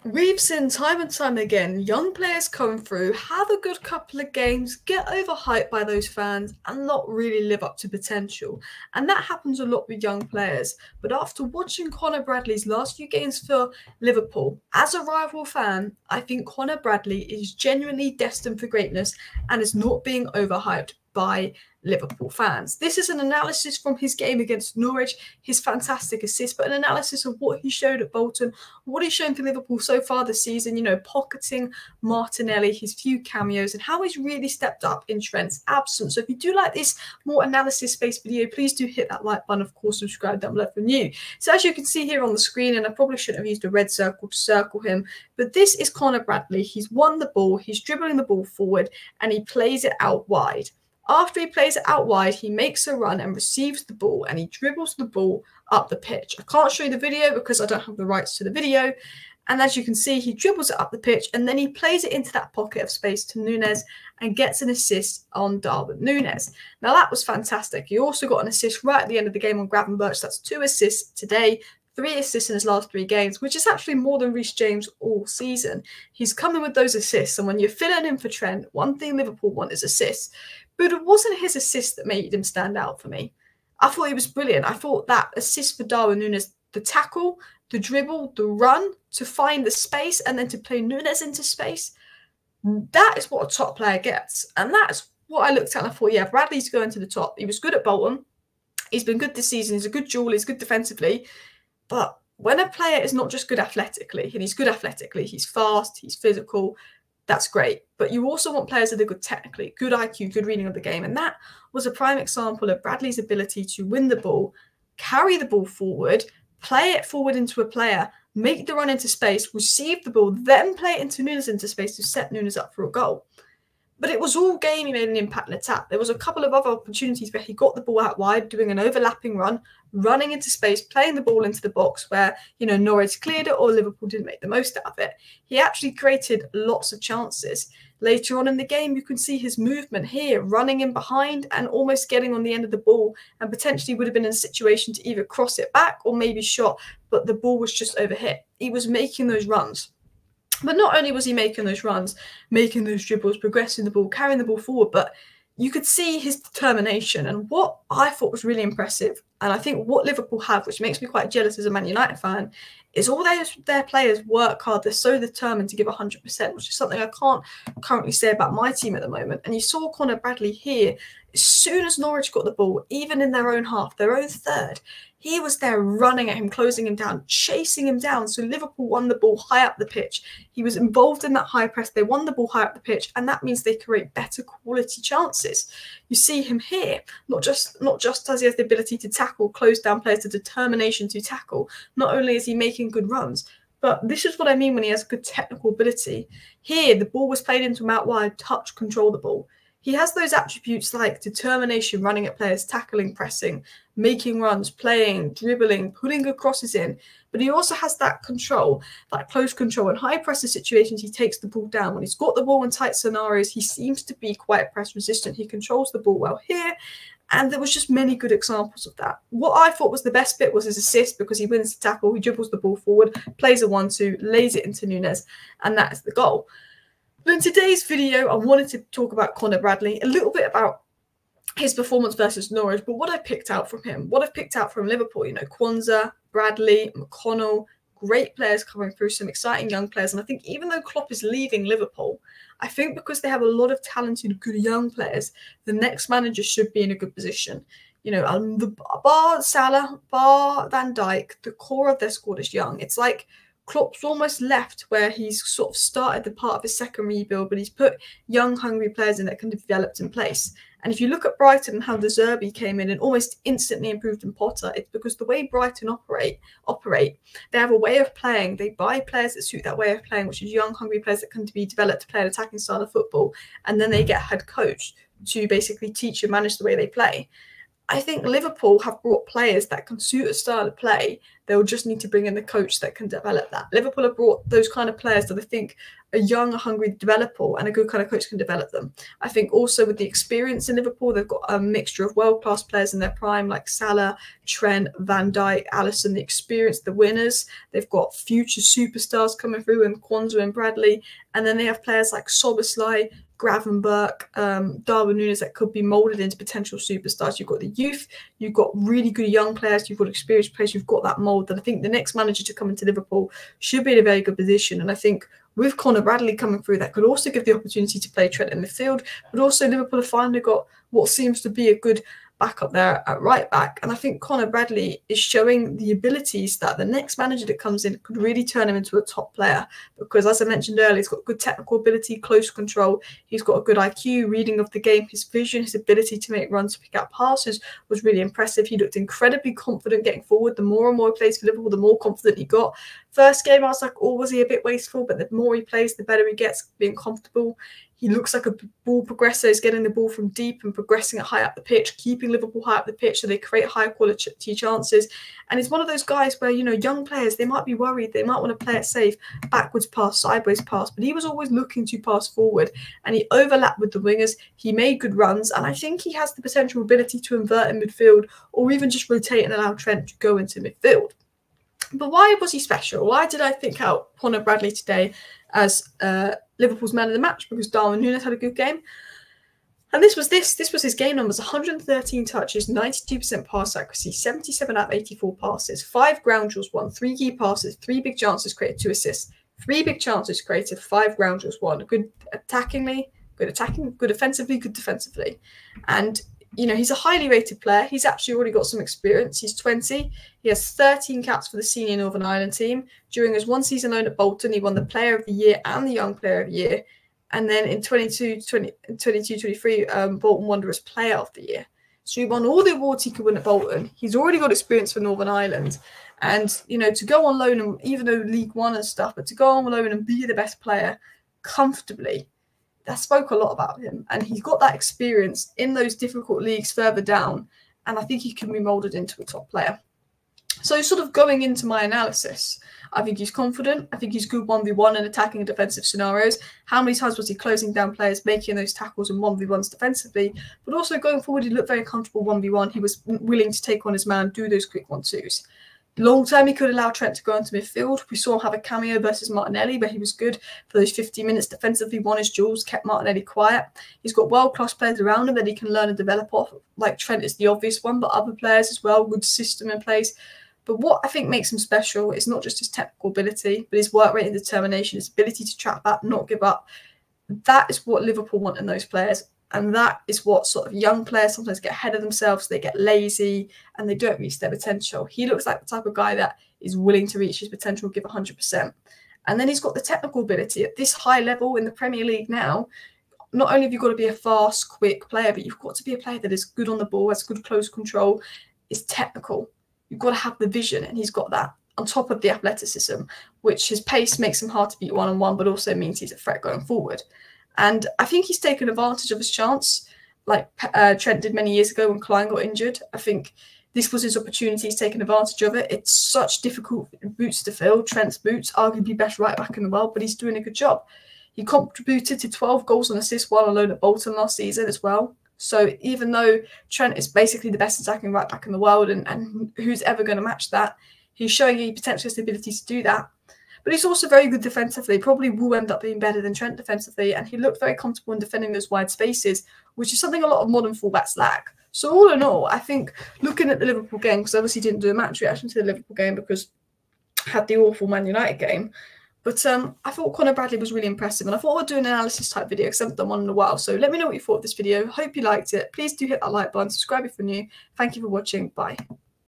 We've seen time and time again young players come through, have a good couple of games, get overhyped by those fans, and not really live up to potential. And that happens a lot with young players. But after watching Conor Bradley's last few games for Liverpool, as a rival fan, I think Conor Bradley is genuinely destined for greatness and is not being overhyped by Liverpool fans. This is an analysis from his game against Norwich, his fantastic assist, but an analysis of what he showed at Bolton, what he's shown for Liverpool so far this season, pocketing Martinelli, his few cameos, and how he's really stepped up in Trent's absence. So if you do like this more analysis-based video, please do hit that like button. Of course, subscribe down below for new. So as you can see here on the screen, and I probably shouldn't have used a red circle to circle him, but this is Conor Bradley. He's won the ball, he's dribbling the ball forward, and he plays it out wide. After he plays it out wide, he makes a run and receives the ball, and he dribbles the ball up the pitch. I can't show you the video because I don't have the rights to the video. And as you can see, he dribbles it up the pitch, and then he plays it into that pocket of space to Nunez and gets an assist on Nunez. Now, that was fantastic. He also got an assist right at the end of the game on Gravenberch. That's 2 assists today. 3 assists in his last 3 games, which is actually more than Reece James all season. He's coming with those assists, and when you're filling in for Trent, one thing Liverpool want is assists. But it wasn't his assist that made him stand out for me. I thought he was brilliant. I thought that assist for Nunez, the tackle, the dribble, the run, to find the space, and then to play Nunez into space, that is what a top player gets. And that's what I looked at and I thought, yeah, Bradley's going to the top. He was good at Bolton. He's been good this season. He's a good jeweler. He's good defensively. But when a player is not just good athletically, and he's good athletically, he's fast, he's physical, that's great. But you also want players that are good technically, good IQ, good reading of the game. And that was a prime example of Bradley's ability to win the ball, carry the ball forward, play it forward into a player, make the run into space, receive the ball, then play it into Nunez into space to set Nunez up for a goal. But it was all game he made an impact in attack. There was a couple of other opportunities where he got the ball out wide, doing an overlapping run, running into space, playing the ball into the box where, Norwich cleared it or Liverpool didn't make the most out of it. He actually created lots of chances. Later on in the game, you can see his movement here, running in behind and almost getting on the end of the ball, and potentially would have been in a situation to either cross it back or maybe shot, but the ball was just overhit. He was making those runs. But not only was he making those runs, making those dribbles, progressing the ball, carrying the ball forward, but you could see his determination. And what I thought was really impressive, and I think what Liverpool have, which makes me quite jealous as a Man United fan, is all their players work hard. They're so determined to give 100%, which is something I can't currently say about my team at the moment. And you saw Conor Bradley here, as soon as Norwich got the ball, even in their own half, their own third, he was there running at him, closing him down, chasing him down. So Liverpool won the ball high up the pitch. He was involved in that high press. They won the ball high up the pitch, and that means they create better quality chances. You see him here, not just as he has the ability to tackle, close down players, the determination to tackle. Not only is he making good runs, but this is what I mean when he has good technical ability. Here, the ball was played into him out wide, touch, control the ball. He has those attributes like determination, running at players, tackling, pressing, making runs, playing, dribbling, putting good crosses in. But he also has that control, that close control. In high pressure situations, he takes the ball down. When he's got the ball in tight scenarios, he seems to be quite press resistant. He controls the ball well here. And there was just many good examples of that. What I thought was the best bit was his assist, because he wins the tackle, he dribbles the ball forward, plays a 1-2, lays it into Nunez, and that is the goal. But in today's video, I wanted to talk about Conor Bradley, a little bit about his performance versus Norwich, but what I picked out from him, what I've picked out from Liverpool, Kwanzaa, Bradley, McConnell, great players coming through, some exciting young players. And I think even though Klopp is leaving Liverpool, I think because they have a lot of talented, good young players, the next manager should be in a good position. Bar Salah, bar Van Dijk, the core of their squad is young. It's like Klopp's almost left where he's sort of started the part of his second rebuild, but he's put young, hungry players in that can be developed in place. And if you look at Brighton and how De Zerbi came in and almost instantly improved in Potter, it's because the way Brighton operate, they have a way of playing. They buy players that suit that way of playing, which is young, hungry players that can be developed to play an attacking style of football. And then they get a head coach to basically teach and manage the way they play. I think Liverpool have brought players that can suit a style of play. They'll just need to bring in the coach that can develop that. Liverpool have brought those kind of players that I think a young, hungry developer, and a good kind of coach can develop them. I think also with the experience in Liverpool, they've got a mixture of world-class players in their prime, like Salah, Trent, Van Dijk, Alisson, the experience, the winners. They've got future superstars coming through in Conor and Bradley. And then they have players like Szoboszlai, Gravenberch, Darwin Nunez that could be moulded into potential superstars. You've got the youth, you've got really good young players, you've got experienced players, you've got that mould. And I think the next manager to come into Liverpool should be in a very good position. And I think with Conor Bradley coming through, that could also give the opportunity to play Trent in midfield. But also Liverpool have finally got what seems to be a good backup there at right back. And I think Conor Bradley is showing the abilities that the next manager that comes in could really turn him into a top player. Because as I mentioned earlier, he's got good technical ability, close control. He's got a good IQ, reading of the game, his vision, his ability to make runs, pick out passes was really impressive. He looked incredibly confident getting forward. The more and more he plays for Liverpool, the more confident he got. First game, I was like, oh, was he a bit wasteful? But the more he plays, the better he gets being comfortable. He looks like a ball progressor. He's getting the ball from deep and progressing it high up the pitch, keeping Liverpool high up the pitch so they create high quality chances. And he's one of those guys where, you know, young players, they might be worried. They might want to play it safe, backwards pass, sideways pass. But he was always looking to pass forward. And he overlapped with the wingers. He made good runs. And I think he has the potential ability to invert in midfield or even just rotate and allow Trent to go into midfield. But why was he special? Why did I pick out Conor Bradley today as Liverpool's man of the match? Because Darwin Nunez had a good game. And this was his game numbers: 113 touches, 92% pass accuracy, 77 out of 84 passes, 5 ground duels won, 3 key passes, 3 big chances created, 2 assists, 3 big chances created, 5 ground duels won. Good attackingly, good attacking, good offensively, good defensively. And you know, he's a highly rated player. He's actually already got some experience. He's 20. He has 13 caps for the senior Northern Ireland team. During his 1 season loan at Bolton, he won the Player of the Year and the Young Player of the Year. And then in 22-23, Bolton Wanderers Player of the Year. So he won all the awards he could win at Bolton. He's already got experience for Northern Ireland. And, you know, to go on loan, and even though League One and stuff, but to go on loan and be the best player comfortably, that spoke a lot about him. And he's got that experience in those difficult leagues further down. And I think he can be moulded into a top player. So sort of going into my analysis, I think he's confident. I think he's good 1v1 in attacking and defensive scenarios. How many times was he closing down players, making those tackles and 1v1s defensively? But also going forward, he looked very comfortable 1v1. He was willing to take on his man, do those quick 1-2s. Long term, he could allow Trent to go into midfield. We saw him have a cameo versus Martinelli, where he was good for those 50 minutes defensively, won his duels, kept Martinelli quiet. He's got world-class players around him that he can learn and develop off. Like Trent is the obvious one, but other players as well, good system in place. But what I think makes him special is not just his technical ability, but his work rate and determination, his ability to trap back, not give up. That is what Liverpool want in those players. And that is what sort of young players sometimes get ahead of themselves. They get lazy and they don't reach their potential. He looks like the type of guy that is willing to reach his potential, give 100%. And then he's got the technical ability at this high level in the Premier League now. Not only have you got to be a fast, quick player, but you've got to be a player that is good on the ball, has good close control, is technical. You've got to have the vision, and he's got that on top of the athleticism, which his pace makes him hard to beat one-on-one, but also means he's a threat going forward. And I think he's taken advantage of his chance, like Trent did many years ago when Klein got injured. I think this was his opportunity. He's taken advantage of it. It's such difficult boots to fill. Trent's boots, arguably best right back in the world, but he's doing a good job. He contributed to 12 goals and assists while alone at Bolton last season as well. So even though Trent is basically the best attacking right back in the world, and who's ever going to match that, he's showing he potentially has the ability to do that. But he's also very good defensively, probably will end up being better than Trent defensively. And he looked very comfortable in defending those wide spaces, which is something a lot of modern fullbacks lack. So all in all, I think looking at the Liverpool game, because obviously didn't do a match reaction to the Liverpool game because I had the awful Man United game. But I thought Conor Bradley was really impressive. And I thought I'd do an analysis type video because I haven't done one in a while. So let me know what you thought of this video. Hope you liked it. Please do hit that like button. Subscribe if you're new. Thank you for watching. Bye.